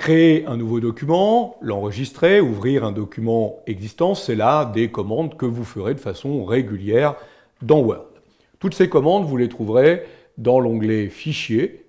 Créer un nouveau document, l'enregistrer, ouvrir un document existant, c'est là des commandes que vous ferez de façon régulière dans Word. Toutes ces commandes, vous les trouverez dans l'onglet Fichier.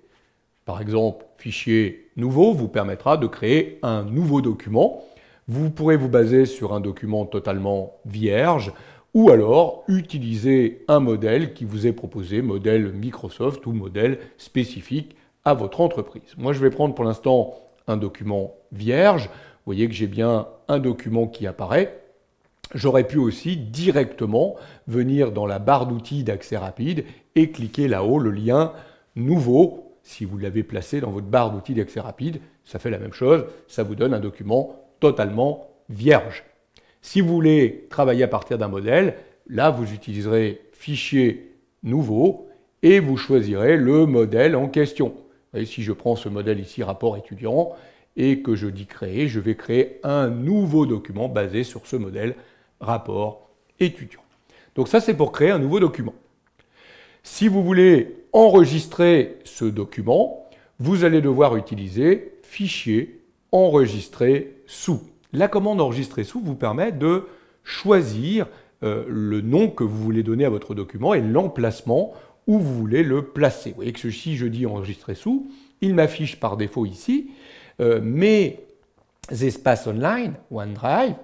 Par exemple, Fichier nouveau vous permettra de créer un nouveau document. Vous pourrez vous baser sur un document totalement vierge ou alors utiliser un modèle qui vous est proposé, modèle Microsoft ou modèle spécifique à votre entreprise. Moi, je vais prendre pour l'instant un document vierge. Vous voyez que j'ai bien un document qui apparaît. J'aurais pu aussi directement venir dans la barre d'outils d'accès rapide et cliquer là-haut le lien nouveau. Si vous l'avez placé dans votre barre d'outils d'accès rapide, ça fait la même chose. Ça vous donne un document totalement vierge. Si vous voulez travailler à partir d'un modèle, là vous utiliserez Fichier nouveau et vous choisirez le modèle en question. Et si je prends ce modèle ici, rapport étudiant, et que je dis créer, je vais créer un nouveau document basé sur ce modèle rapport étudiant. Donc ça, c'est pour créer un nouveau document. Si vous voulez enregistrer ce document, vous allez devoir utiliser Fichier, enregistrer sous. La commande enregistrer sous vous permet de choisir le nom que vous voulez donner à votre document et l'emplacement où vous voulez le placer. Vous voyez que si je dis enregistrer sous, il m'affiche par défaut ici mes espaces online, OneDrive,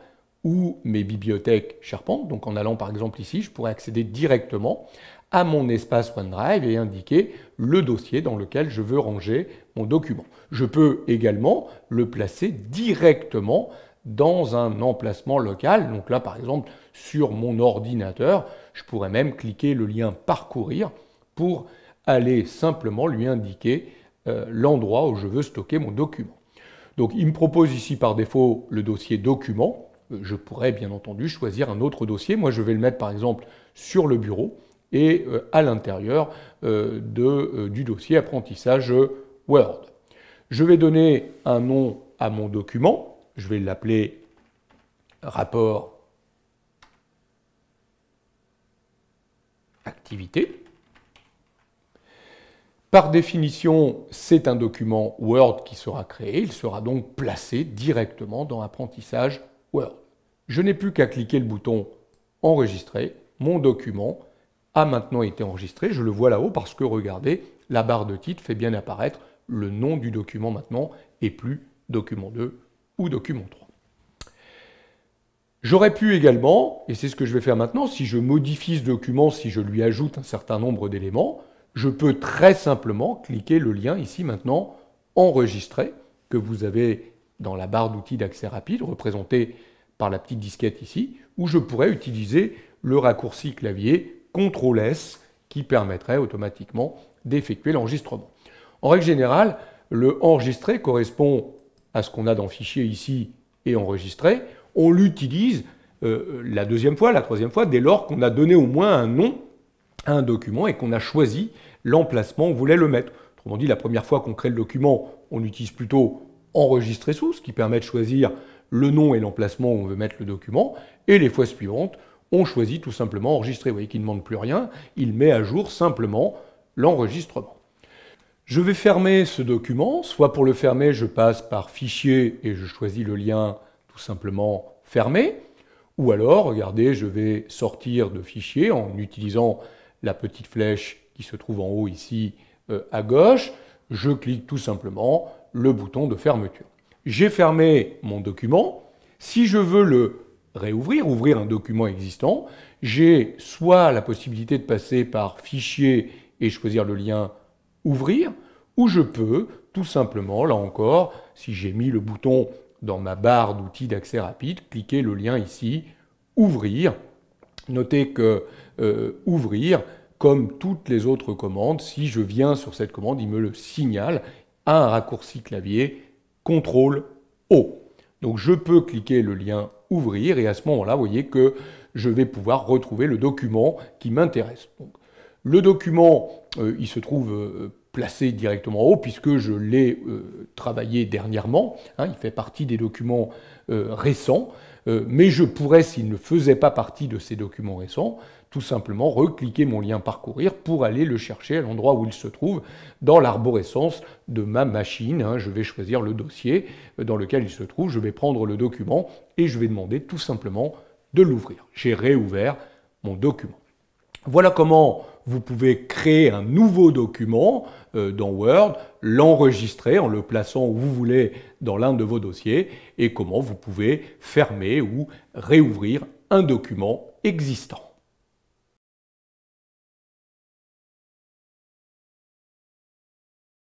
ou mes bibliothèques SharePoint. Donc en allant par exemple ici, je pourrais accéder directement à mon espace OneDrive et indiquer le dossier dans lequel je veux ranger mon document. Je peux également le placer directement dans un emplacement local. Donc là, par exemple, sur mon ordinateur, je pourrais même cliquer le lien parcourir pour aller simplement lui indiquer l'endroit où je veux stocker mon document. Donc il me propose ici par défaut le dossier document. Je pourrais bien entendu choisir un autre dossier. Moi je vais le mettre par exemple sur le bureau et à l'intérieur du dossier apprentissage Word. Je vais donner un nom à mon document. Je vais l'appeler rapport activité. Par définition, c'est un document Word qui sera créé. Il sera donc placé directement dans Apprentissage Word. Je n'ai plus qu'à cliquer le bouton Enregistrer. Mon document a maintenant été enregistré. Je le vois là-haut parce que, regardez, la barre de titre fait bien apparaître le nom du document maintenant et plus document 2 ou document 3. J'aurais pu également, et c'est ce que je vais faire maintenant, si je modifie ce document, si je lui ajoute un certain nombre d'éléments, je peux très simplement cliquer le lien ici maintenant enregistrer que vous avez dans la barre d'outils d'accès rapide représentée par la petite disquette ici, où je pourrais utiliser le raccourci clavier CTRL-S qui permettrait automatiquement d'effectuer l'enregistrement. En règle générale, le enregistrer correspond à ce qu'on a dans Fichier ici et enregistrer. On l'utilise la deuxième fois, la troisième fois, dès lors qu'on a donné au moins un nom à un document et qu'on a choisi l'emplacement où on voulait le mettre. Autrement dit, la première fois qu'on crée le document, on utilise plutôt enregistrer sous, ce qui permet de choisir le nom et l'emplacement où on veut mettre le document. Et les fois suivantes, on choisit tout simplement enregistrer. Vous voyez qu'il ne demande plus rien, il met à jour simplement l'enregistrement. Je vais fermer ce document. Soit pour le fermer, je passe par Fichier et je choisis le lien tout simplement fermer. Ou alors, regardez, je vais sortir de Fichier en utilisant la petite flèche qui se trouve en haut ici à gauche. Je clique tout simplement le bouton de fermeture. J'ai fermé mon document. Si je veux le réouvrir, ouvrir un document existant, j'ai soit la possibilité de passer par Fichier et choisir le lien Ouvrir, ou je peux tout simplement, là encore, si j'ai mis le bouton dans ma barre d'outils d'accès rapide, cliquer le lien ici, Ouvrir. Notez que Ouvrir, comme toutes les autres commandes, si je viens sur cette commande, il me le signale à un raccourci clavier CTRL-O. Donc je peux cliquer le lien Ouvrir et à ce moment-là, vous voyez que je vais pouvoir retrouver le document qui m'intéresse. Le document, il se trouve placé directement en haut puisque je l'ai travaillé dernièrement. Hein, il fait partie des documents récents, mais je pourrais, s'il ne faisait pas partie de ces documents récents, tout simplement recliquer mon lien parcourir pour aller le chercher à l'endroit où il se trouve dans l'arborescence de ma machine. Hein, je vais choisir le dossier dans lequel il se trouve, je vais prendre le document et je vais demander tout simplement de l'ouvrir. J'ai réouvert mon document. Voilà comment vous pouvez créer un nouveau document dans Word, l'enregistrer en le plaçant où vous voulez dans l'un de vos dossiers et comment vous pouvez fermer ou réouvrir un document existant.